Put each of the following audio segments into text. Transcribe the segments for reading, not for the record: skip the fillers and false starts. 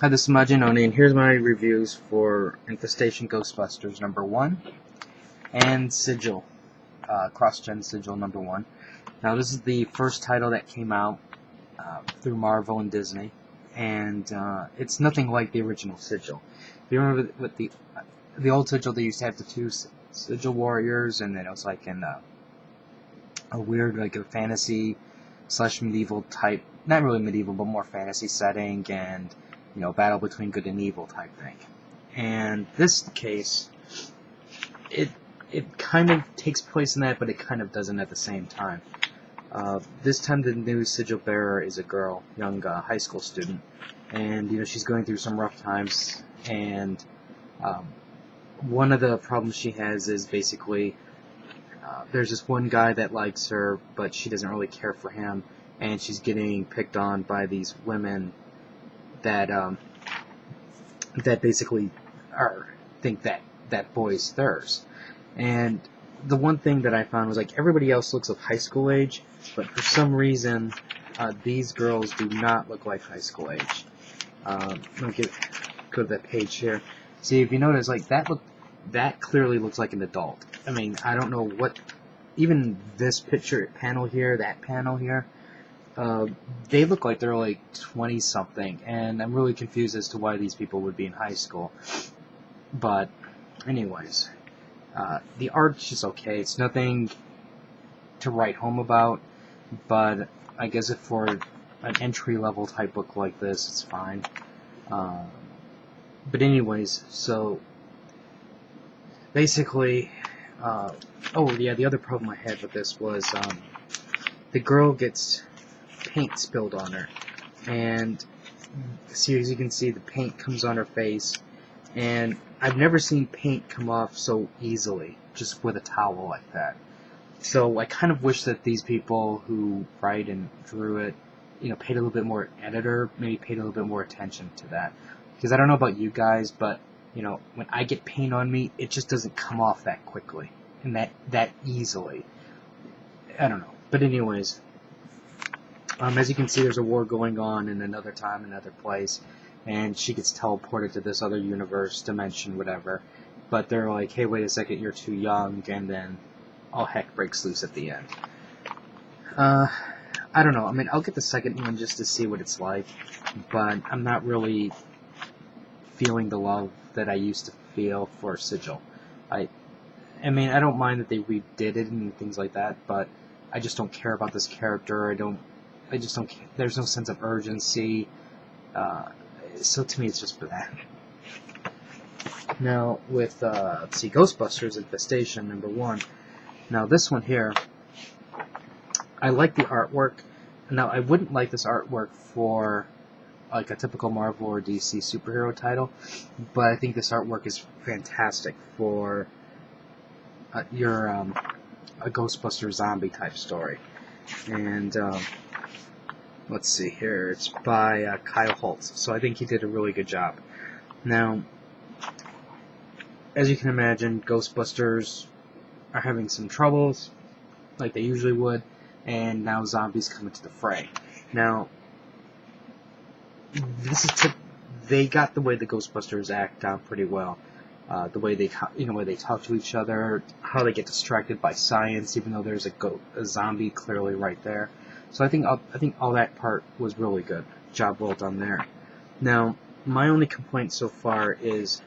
Hi, this is Majinoni, and here's my reviews for Infestation Ghostbusters #1 and Sigil, Cross-Gen Sigil #1. Now, this is the first title that came out through Marvel and Disney, and it's nothing like the original Sigil. If you remember with the old Sigil, they used to have the two Sigil warriors, and then it was like in a weird, like a fantasy / medieval type, not really medieval, but more fantasy setting, and battle between good and evil type thing. And this case, it kind of takes place in that, but it kind of doesn't at the same time. This time, the new sigil bearer is a girl, young high school student, and she's going through some rough times. And one of the problems she has is basically there's this one guy that likes her, but she doesn't really care for him, and she's getting picked on by these women that that basically think that boy's theirs. And the one thing that I found was like everybody else looks of high school age, but for some reason these girls do not look like high school age. Let me go to that page here. See, if you notice, like that clearly looks like an adult. I mean, I don't know what, even this picture panel here, that panel here, they look like they're like 20-something, and I'm really confused as to why these people would be in high school. But, anyways, the art's just okay. It's nothing to write home about, but I guess if for an entry-level type book like this, it's fine. But anyways, so basically, the other problem I had with this was the girl gets paint spilled on her, and as you can see, the paint comes on her face, and I've never seen paint come off so easily just with a towel like that. So I kind of wish that these people who write and drew it, paid a little bit more, maybe paid a little bit more attention to that, because I don't know about you guys, but when I get paint on me, it just doesn't come off that quickly and that easily. I don't know, but anyways. As you can see, there's a war going on in another time, another place, and she gets teleported to this other universe, dimension, whatever. But they're like, hey, wait a second, you're too young, and then all heck breaks loose at the end. I don't know. I mean, I'll get the second one just to see what it's like, but I'm not really feeling the love that I used to feel for Sigil. I mean, I don't mind that they redid it and things like that, but I just don't care about this character. I just don't. There's no sense of urgency. So to me, it's just for that. Now with let's see, Ghostbusters Infestation #1. Now this one here, I like the artwork. Now I wouldn't like this artwork for like a typical Marvel or DC superhero title, but I think this artwork is fantastic for your a Ghostbuster zombie type story. And let's see here, it's by Kyle Holtz, so I think he did a really good job. Now, as you can imagine, Ghostbusters are having some troubles, like they usually would, and now zombies come into the fray. Now, they got the way the Ghostbusters act down pretty well. The way they talk to each other, how they get distracted by science, even though there's a zombie clearly right there. So I think all that part was really good. Job well done there. Now, my only complaint so far is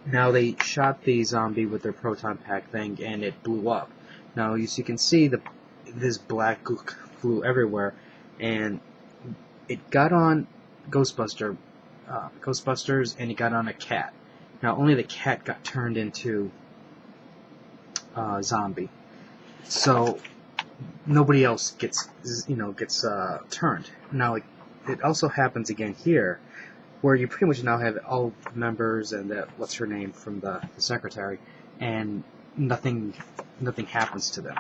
now they shot the zombie with their proton pack thing and it blew up. Now, as you can see, this black gook flew everywhere, and it got on Ghostbusters, and it got on a cat. Now, only the cat got turned into zombie. So nobody else gets turned. Now, it also happens again here, where you pretty much now have all the members and what's her name from the secretary, and nothing happens to them.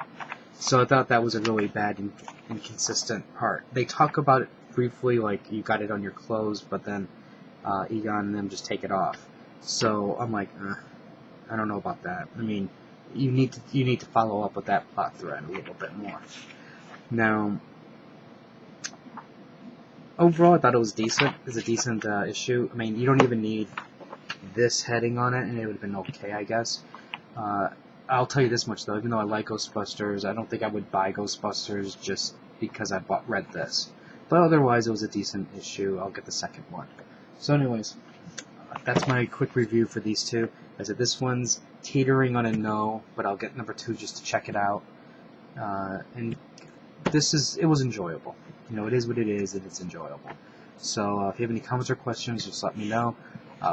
So I thought that was a really bad and inconsistent part. They talk about it briefly, like you got it on your clothes, but then Egon and them just take it off. So I'm like, I don't know about that. I mean, you need to follow up with that plot thread a little bit more. Now, overall, I thought it was decent. It's a decent issue. I mean, you don't even need this heading on it, and it would have been okay, I guess. I'll tell you this much, though. Even though I like Ghostbusters, I don't think I would buy Ghostbusters just because I read this. But otherwise, it was a decent issue. I'll get the second one. So anyways, that's my quick review for these two. I said this one's teetering on a no, but I'll get number 2 just to check it out. And it was enjoyable. You know, it is what it is, and it's enjoyable. So if you have any comments or questions, just let me know.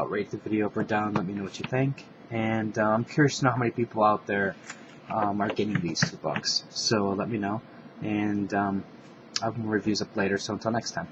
Rate the video up or down. Let me know what you think. And I'm curious to know how many people out there are getting these 2 books. So let me know. And I'll have more reviews up later. So until next time.